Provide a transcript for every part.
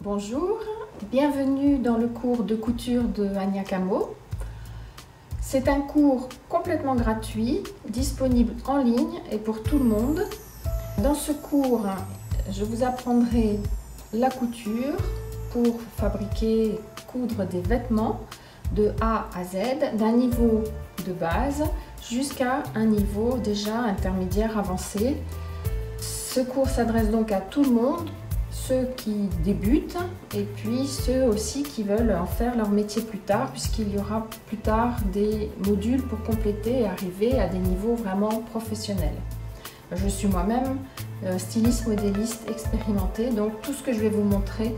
Bonjour, bienvenue dans le cours de couture de Ania Camo. C'est un cours complètement gratuit, disponible en ligne et pour tout le monde. Dans ce cours, je vous apprendrai la couture pour fabriquer, coudre des vêtements de A à Z, d'un niveau de base jusqu'à un niveau déjà intermédiaire avancé. Ce cours s'adresse donc à tout le monde, ceux qui débutent et puis ceux aussi qui veulent en faire leur métier plus tard, puisqu'il y aura plus tard des modules pour compléter et arriver à des niveaux vraiment professionnels. Je suis moi-même styliste, modéliste expérimentée, donc tout ce que je vais vous montrer,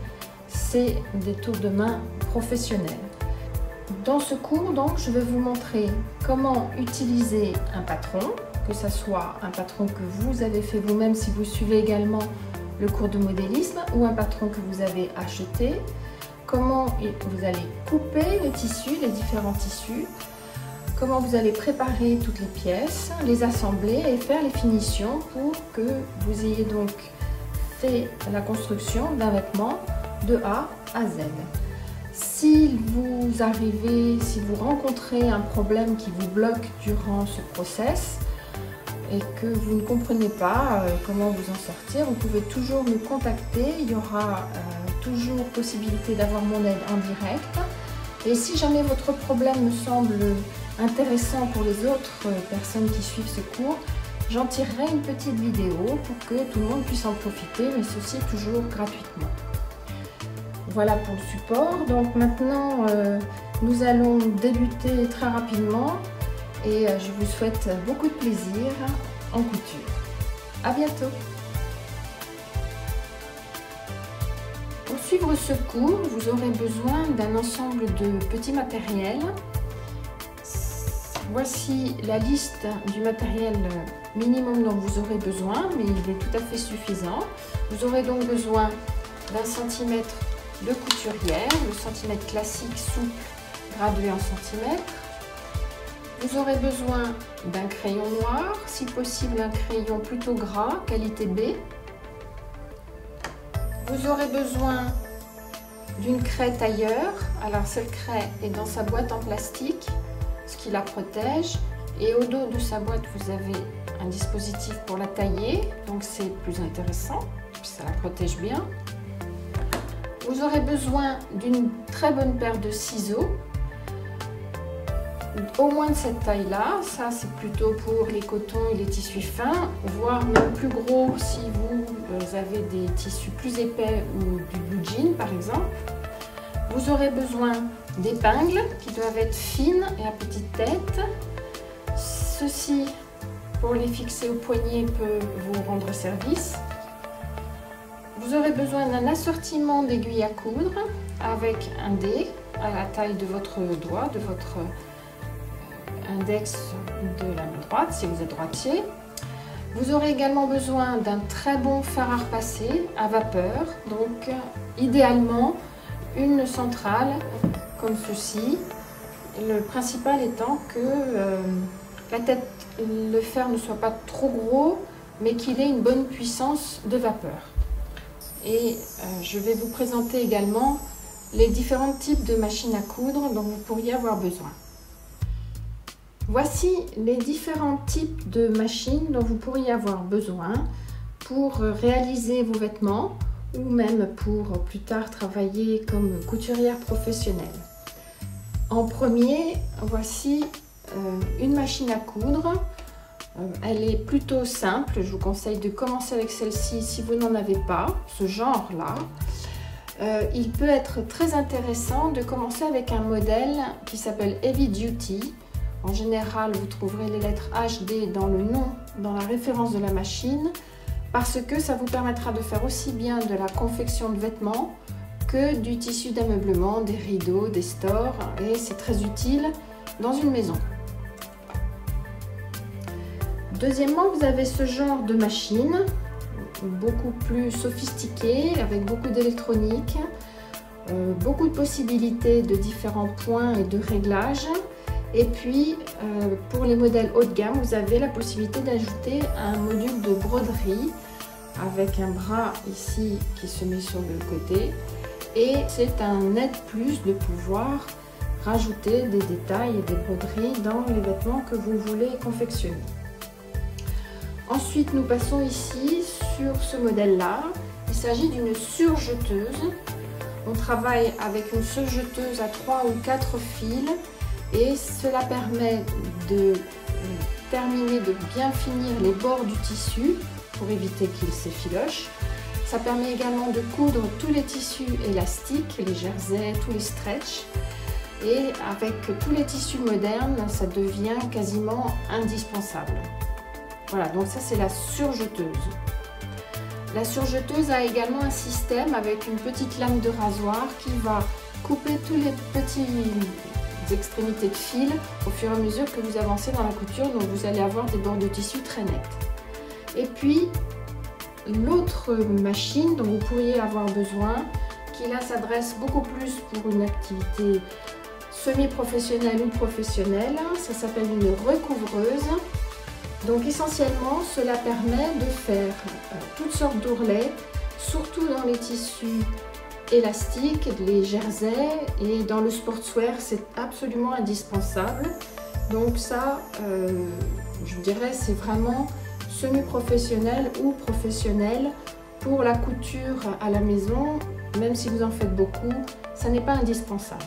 c'est des tours de main professionnels. Dans ce cours, donc, je vais vous montrer comment utiliser un patron, que ce soit un patron que vous avez fait vous-même si vous suivez également le cours de modélisme ou un patron que vous avez acheté, comment vous allez couper les tissus, les différents tissus, comment vous allez préparer toutes les pièces, les assembler et faire les finitions pour que vous ayez donc fait la construction d'un vêtement de A à Z. Si vous rencontrez un problème qui vous bloque durant ce process, et que vous ne comprenez pas comment vous en sortir, vous pouvez toujours me contacter. Il y aura toujours possibilité d'avoir mon aide en direct. Et si jamais votre problème me semble intéressant pour les autres personnes qui suivent ce cours, j'en tirerai une petite vidéo pour que tout le monde puisse en profiter, mais ceci toujours gratuitement. Voilà pour le support. Donc maintenant, nous allons débuter très rapidement. Et je vous souhaite beaucoup de plaisir en couture. À bientôt! Pour suivre ce cours, vous aurez besoin d'un ensemble de petits matériels. Voici la liste du matériel minimum dont vous aurez besoin, mais il est tout à fait suffisant. Vous aurez donc besoin d'un centimètre de couturière, le centimètre classique souple gradué en centimètres. Vous aurez besoin d'un crayon noir, si possible un crayon plutôt gras, qualité B. Vous aurez besoin d'une craie tailleur. Alors cette craie est dans sa boîte en plastique, ce qui la protège. Et au dos de sa boîte, vous avez un dispositif pour la tailler, donc c'est plus intéressant, ça la protège bien. Vous aurez besoin d'une très bonne paire de ciseaux. Au moins de cette taille-là, ça c'est plutôt pour les cotons et les tissus fins, voire même plus gros si vous avez des tissus plus épais ou du blue jean par exemple. Vous aurez besoin d'épingles qui doivent être fines et à petite tête. Ceci, pour les fixer au poignet, peut vous rendre service. Vous aurez besoin d'un assortiment d'aiguilles à coudre avec un dé à la taille de votre doigt, de votre index de la main droite si vous êtes droitier. Vous aurez également besoin d'un très bon fer à repasser à vapeur, donc idéalement une centrale comme ceci, le principal étant que le fer ne soit pas trop gros mais qu'il ait une bonne puissance de vapeur. Et je vais vous présenter également les différents types de machines à coudre dont vous pourriez avoir besoin. Voici les différents types de machines dont vous pourriez avoir besoin pour réaliser vos vêtements ou même pour plus tard travailler comme couturière professionnelle. En premier, voici une machine à coudre. Elle est plutôt simple, je vous conseille de commencer avec celle-ci si vous n'en avez pas, ce genre-là. Il peut être très intéressant de commencer avec un modèle qui s'appelle Heavy Duty. En général, vous trouverez les lettres HD dans le nom, dans la référence de la machine, parce que ça vous permettra de faire aussi bien de la confection de vêtements que du tissu d'ameublement, des rideaux, des stores, et c'est très utile dans une maison. Deuxièmement, vous avez ce genre de machine, beaucoup plus sophistiquée, avec beaucoup d'électronique, beaucoup de possibilités de différents points et de réglages. Et puis, pour les modèles haut de gamme, vous avez la possibilité d'ajouter un module de broderie avec un bras ici qui se met sur le côté et c'est un net plus de pouvoir rajouter des détails et des broderies dans les vêtements que vous voulez confectionner. Ensuite, nous passons ici sur ce modèle-là. Il s'agit d'une surjeteuse. On travaille avec une surjeteuse à 3 ou 4 fils et cela permet de terminer, de bien finir les bords du tissu pour éviter qu'il s'effiloche. Ça permet également de coudre tous les tissus élastiques, les jerseys, tous les stretch. Et avec tous les tissus modernes, ça devient quasiment indispensable. Voilà, donc ça c'est la surjeteuse. La surjeteuse a également un système avec une petite lame de rasoir qui va couper tous les petites extrémités de fil au fur et à mesure que vous avancez dans la couture, donc vous allez avoir des bords de tissu très nets. Et puis l'autre machine dont vous pourriez avoir besoin, qui là s'adresse beaucoup plus pour une activité semi-professionnelle ou professionnelle, ça s'appelle une recouvreuse. Donc essentiellement cela permet de faire toutes sortes d'ourlets, surtout dans les tissus élastiques, les jerseys, et dans le sportswear c'est absolument indispensable. Donc ça, je dirais, c'est vraiment semi-professionnel ou professionnel. Pour la couture à la maison, même si vous en faites beaucoup, ça n'est pas indispensable.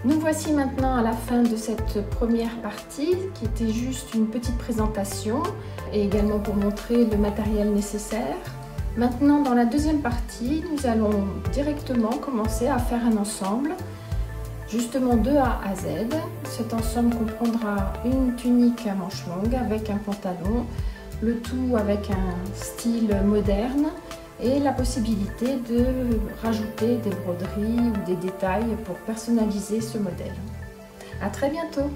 Nous voici maintenant à la fin de cette première partie qui était juste une petite présentation et également pour montrer le matériel nécessaire. Maintenant, dans la deuxième partie, nous allons directement commencer à faire un ensemble, justement de A à Z. Cet ensemble comprendra une tunique à manches longues avec un pantalon, le tout avec un style moderne et la possibilité de rajouter des broderies ou des détails pour personnaliser ce modèle. À très bientôt!